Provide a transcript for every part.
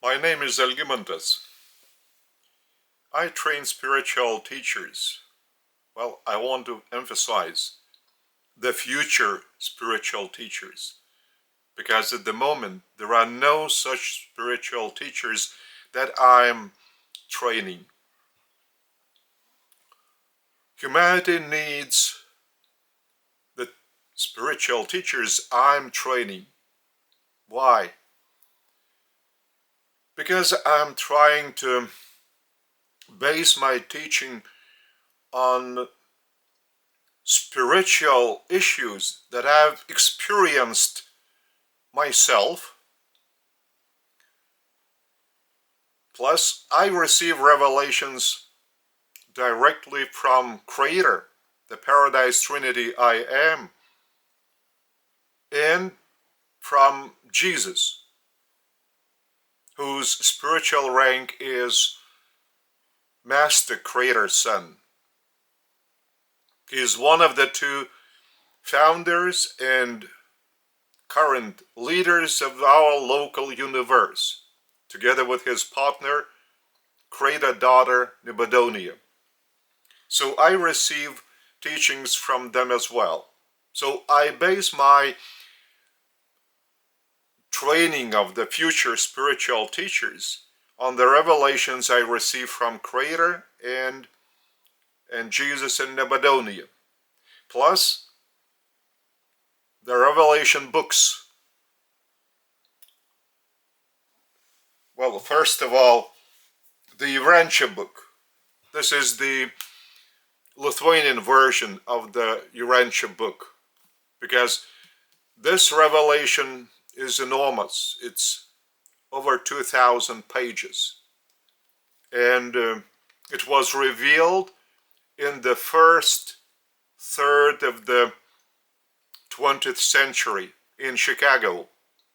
My name is Algimantas. I train spiritual teachers. Well, I want to emphasize the future spiritual teachers, because at the moment there are no such spiritual teachers that I'm training. Humanity needs the spiritual teachers I'm training. Why? Because I'm trying to base my teaching on spiritual issues that I've experienced myself. Plus, I receive revelations directly from Creator, the Paradise Trinity I am, and from Jesus, whose spiritual rank is Master Creator Son. He is one of the two founders and current leaders of our local universe, together with his partner, Creator Daughter Nebuchadnezzar. So I receive teachings from them as well. So I base my training of the future spiritual teachers on the revelations I receive from Creator and Jesus and Nebuchadnezzar, plus the revelation books. Well, first of all, the Urantia book. This is the Lithuanian version of the Urantia book, because this revelation is enormous. It's over 2,000 pages, and it was revealed in the first third of the 20th century in Chicago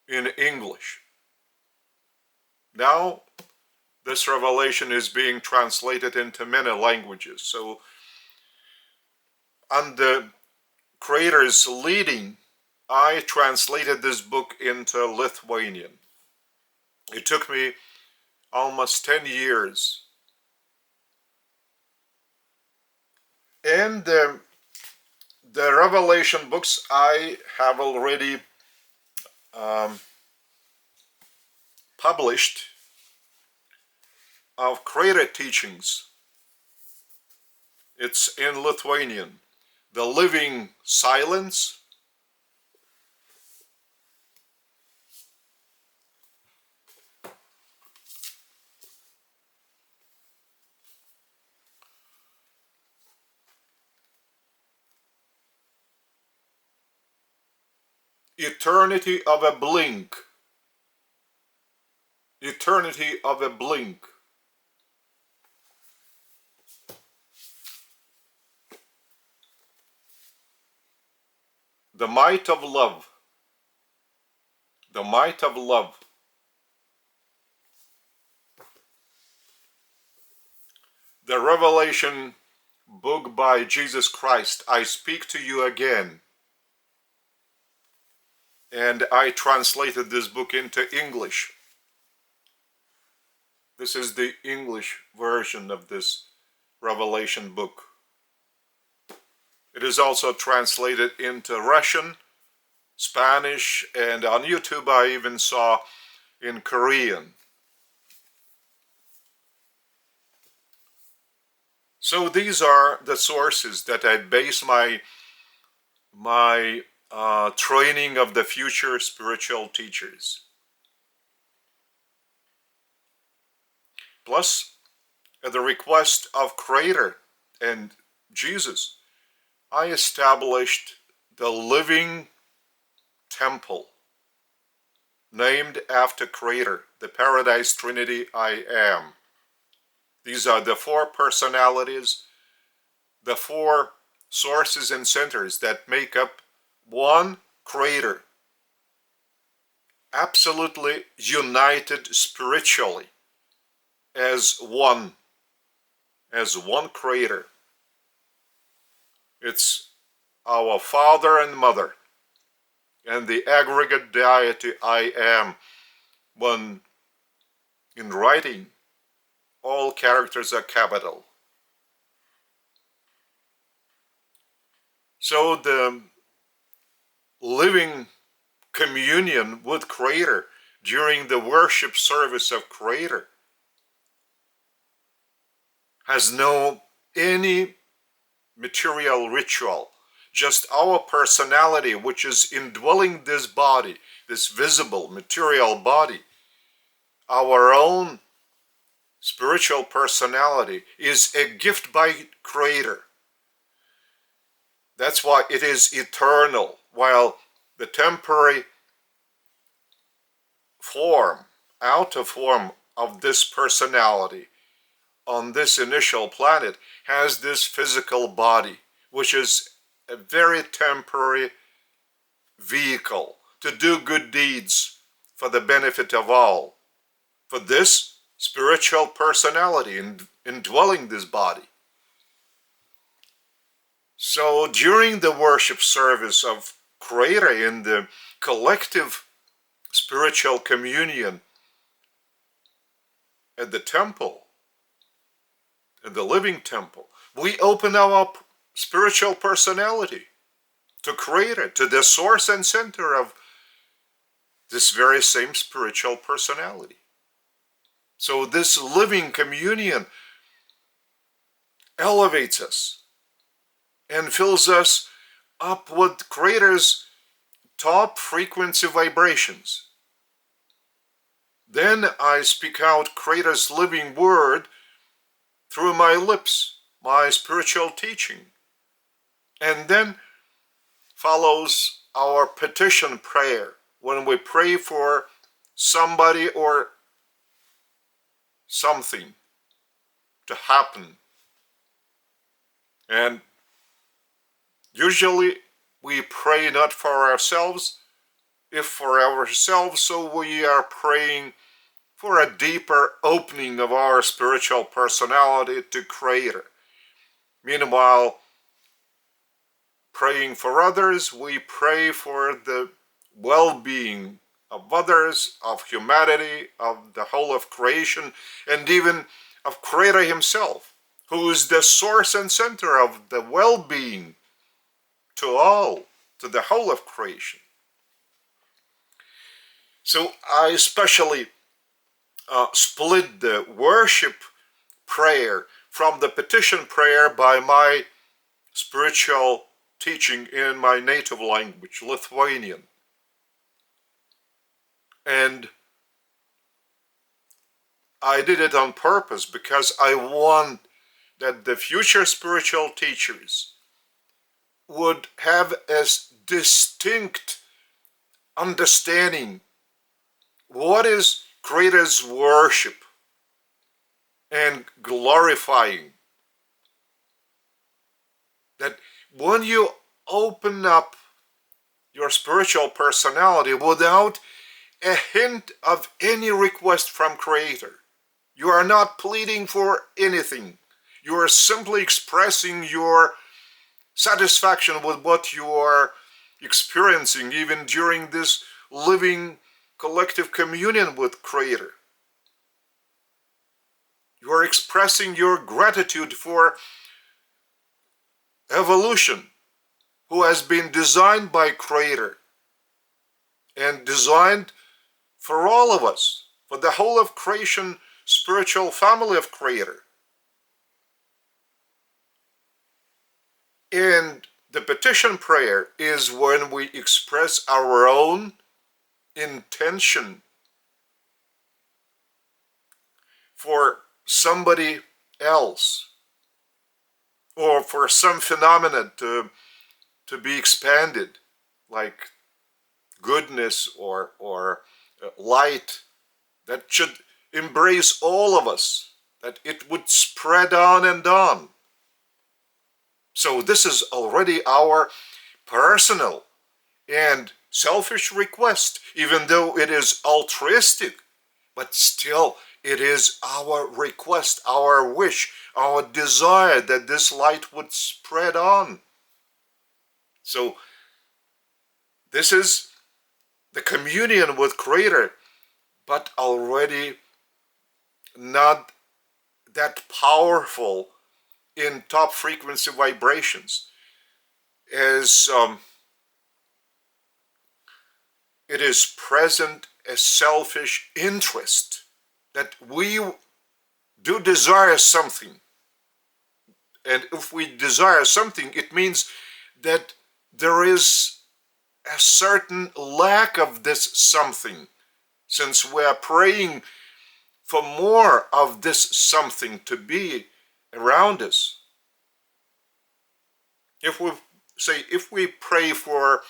in English. Now this revelation is being translated into many languages. So under Creator's leading, I translated this book into Lithuanian. It took me almost 10 years. And the revelation books I have already published of Creator teachings. It's in Lithuanian. The Living Silence, Eternity of a Blink, Eternity of a Blink, The Might of Love, The Might of Love, the Revelation book by Jesus Christ, I Speak to You Again. And I translated this book into English. This is the English version of this Revelation book. It is also translated into Russian, Spanish, and on YouTube I even saw in Korean. So these are the sources that I base my training of the future spiritual teachers. Plus, at the request of Creator and Jesus, I established the living temple named after Creator, the Paradise Trinity I am. These are the four personalities, the four sources and centers that make up one Creator, absolutely united spiritually as one Creator. It's our Father and Mother and the Aggregate Deity I am, when in writing, all characters are capital. So the living communion with Creator during the worship service of Creator has no any material ritual, just our personality, which is indwelling this body, this visible material body. Our own spiritual personality is a gift by Creator. That's why it is eternal, while the temporary form, outer form of this personality on this initial planet has this physical body, which is a very temporary vehicle to do good deeds for the benefit of all, for this spiritual personality indwelling this body. So during the worship service of Creator in the collective spiritual communion at the temple, at the living temple, we open our spiritual personality to Creator, to the source and center of this very same spiritual personality. So this living communion elevates us and fills us up with Creator's top frequency vibrations. Then I speak out Creator's living word through my lips, my spiritual teaching. And then follows our petition prayer, when we pray for somebody or something to happen. And usually we pray not for ourselves. If for ourselves, so we are praying for a deeper opening of our spiritual personality to Creator. Meanwhile, praying for others, we pray for the well-being of others, of humanity, of the whole of creation, and even of Creator Himself, who is the source and center of the well-being to all, to the whole of creation. So I especially split the worship prayer from the petition prayer by my spiritual teaching in my native language, Lithuanian. And I did it on purpose because I want that the future spiritual teachers would have a distinct understanding what is Creator's worship and glorifying. That when you open up your spiritual personality without a hint of any request from Creator, you are not pleading for anything. You are simply expressing your satisfaction with what you are experiencing even during this living collective communion with Creator. You are expressing your gratitude for evolution, who has been designed by Creator and designed for all of us, for the whole of creation, spiritual family of Creator. And the petition prayer is when we express our own intention for somebody else, or for some phenomena to be expanded, like goodness or light, that should embrace all of us, that it would spread on and on. So this is already our personal and selfish request, even though it is altruistic, but still it is our request, our wish, our desire that this light would spread on. So this is the communion with Creator, but already not that powerful in top frequency vibrations, as it is present a selfish interest that we do desire something. And if we desire something, it means that there is a certain lack of this something, since we are praying for more of this something to be around us. If we pray for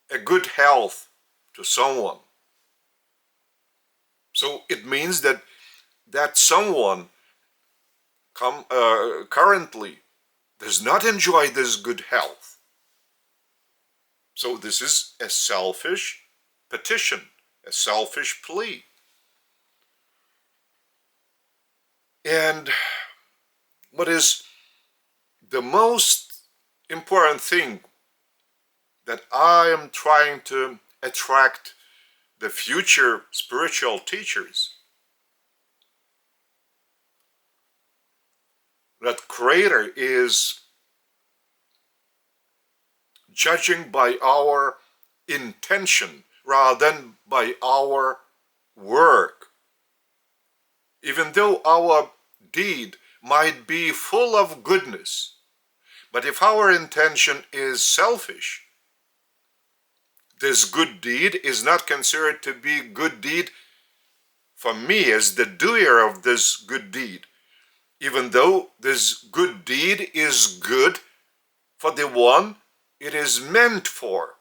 a good health to someone, so it means that someone currently does not enjoy this good health. So this is a selfish petition, a selfish plea. And what is the most important thing that I am trying to attract the future spiritual teachers, that Creator is judging by our intention rather than by our work. Even though our deed might be full of goodness, but if our intention is selfish, this good deed is not considered to be good deed for me as the doer of this good deed, even though this good deed is good for the one it is meant for.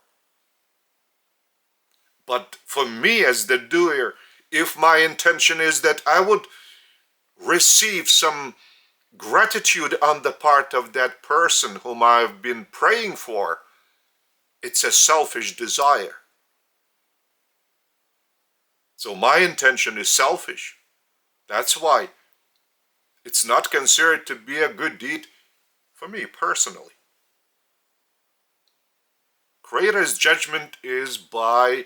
But for me as the doer, if my intention is that I would receive some gratitude on the part of that person whom I've been praying for, it's a selfish desire. So my intention is selfish. That's why it's not considered to be a good deed for me personally. Creator's judgment is by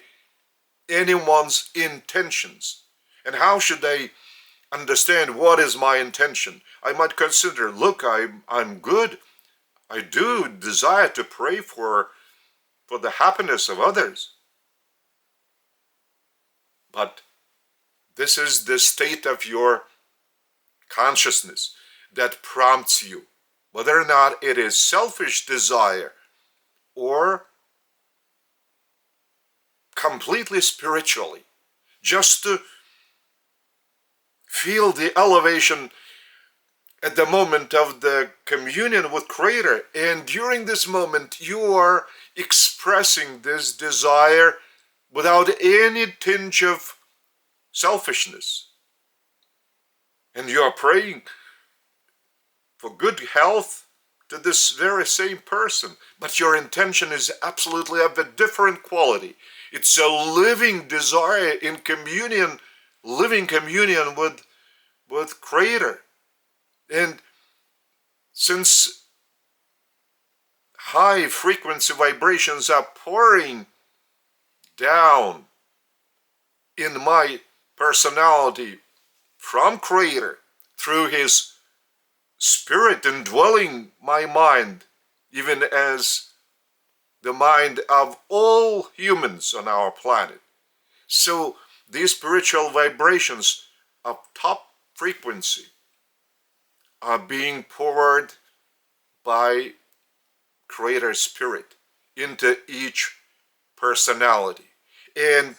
anyone's intentions. And how should I understand what is my intention? I might consider, look, I'm good. I do desire to pray for the happiness of others. But this is the state of your consciousness that prompts you, whether or not it is selfish desire or completely spiritually, just to feel the elevation at the moment of the communion with Creator. And during this moment, you are expressing this desire without any tinge of selfishness. And you are praying for good health to this very same person, but your intention is absolutely of a different quality. It's a living desire in communion, living communion with Creator. And since high frequency vibrations are pouring down in my personality from Creator through His Spirit indwelling my mind, even as the mind of all humans on our planet. So these spiritual vibrations of top frequency are being poured by Creator Spirit into each personality. And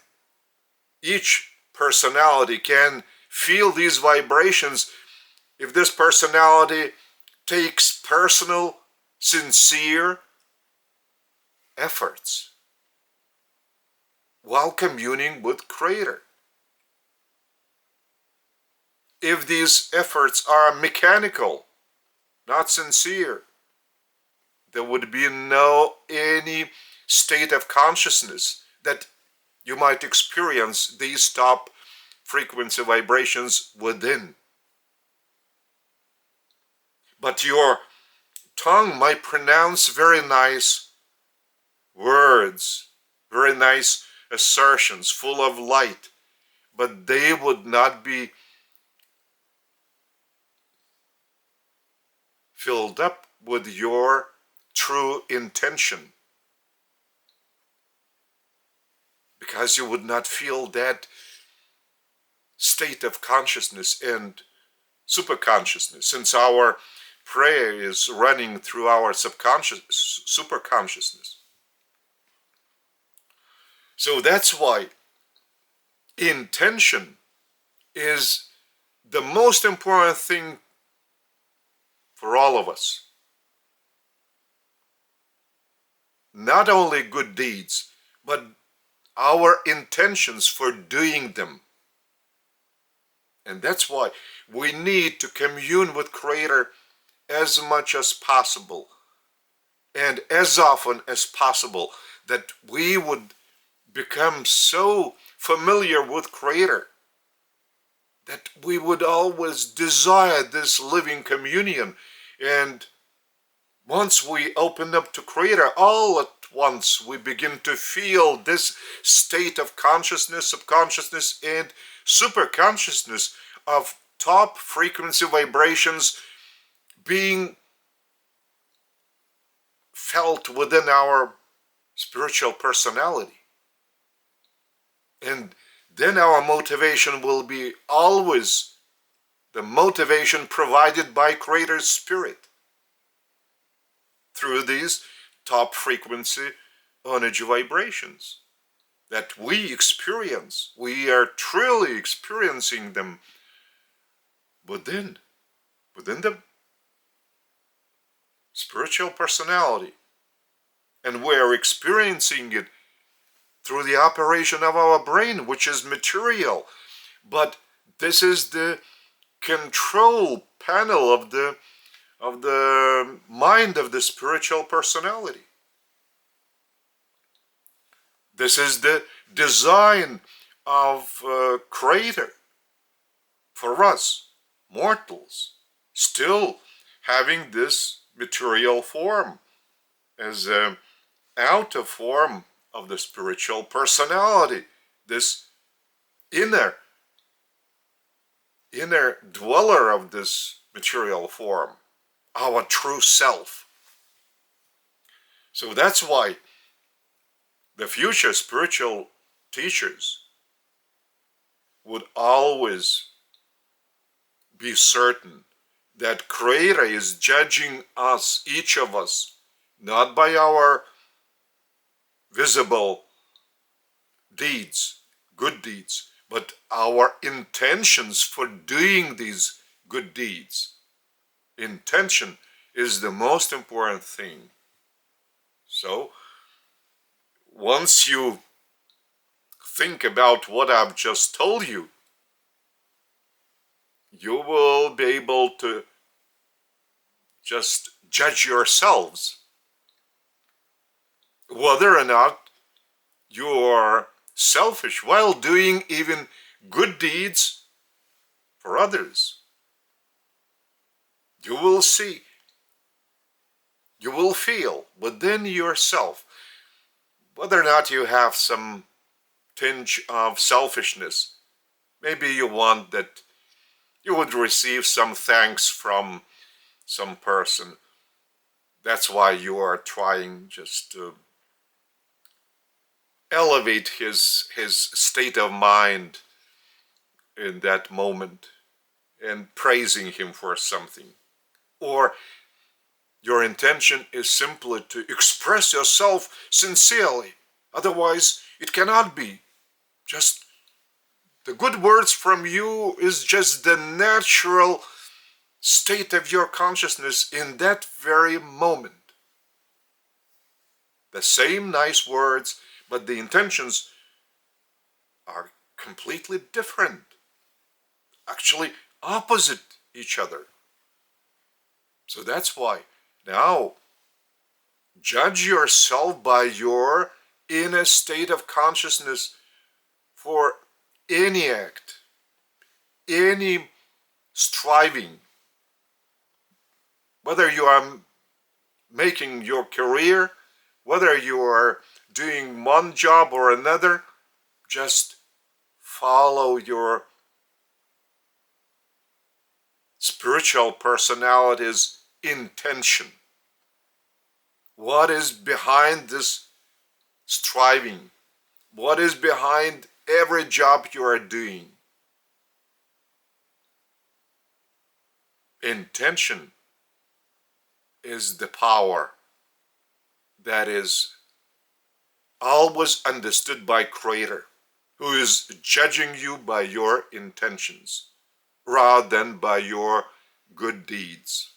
each personality can feel these vibrations if this personality takes personal, sincere efforts while communing with Creator. If these efforts are mechanical, not sincere, there would be no any state of consciousness that you might experience these top frequency vibrations within. But your tongue might pronounce very nice words, very nice assertions, full of light, but they would not be filled up with your true intention, because you would not feel that state of consciousness and superconsciousness, since our prayer is running through our subconscious, superconsciousness. So that's why intention is the most important thing for all of us. Not only good deeds, but our intentions for doing them. And that's why we need to commune with Creator as much as possible and as often as possible, that we would become so familiar with Creator that we would always desire this living communion. And once we open up to Creator, all at once we begin to feel this state of consciousness, subconsciousness, and superconsciousness of top frequency vibrations being felt within our spiritual personality. And then our motivation will be always the motivation provided by Creator's Spirit through these top frequency energy vibrations that we experience. We are truly experiencing them within the spiritual personality, and we are experiencing it through the operation of our brain, which is material. But this is the control panel of the mind of the spiritual personality. This is the design of Creator for us, mortals, still having this material form as an outer form of the spiritual personality, this inner dweller of this material form, our true self. So that's why the future spiritual teachers would always be certain that Creator is judging us, each of us, not by our visible deeds, good deeds, but our intentions for doing these good deeds. Intention is the most important thing. So, once you think about what I've just told you, you will be able to just judge yourselves whether or not you are selfish while doing even good deeds for others. You will see, you will feel within yourself whether or not you have some tinge of selfishness. Maybe you want that you would receive some thanks from some person. That's why you are trying just to elevate his state of mind in that moment and praising him for something. Or your intention is simply to express yourself sincerely. Otherwise, it cannot be. Just the good words from you is just the natural state of your consciousness in that very moment. The same nice words, but the intentions are completely different. Actually, opposite each other. So that's why now judge yourself by your inner state of consciousness for any act, any striving, whether you are making your career, whether you are doing one job or another, just follow your spiritual personality's intention. What is behind this striving? What is behind every job you are doing? Intention is the power that is always understood by Creator, who is judging you by your intentions rather than by your good deeds.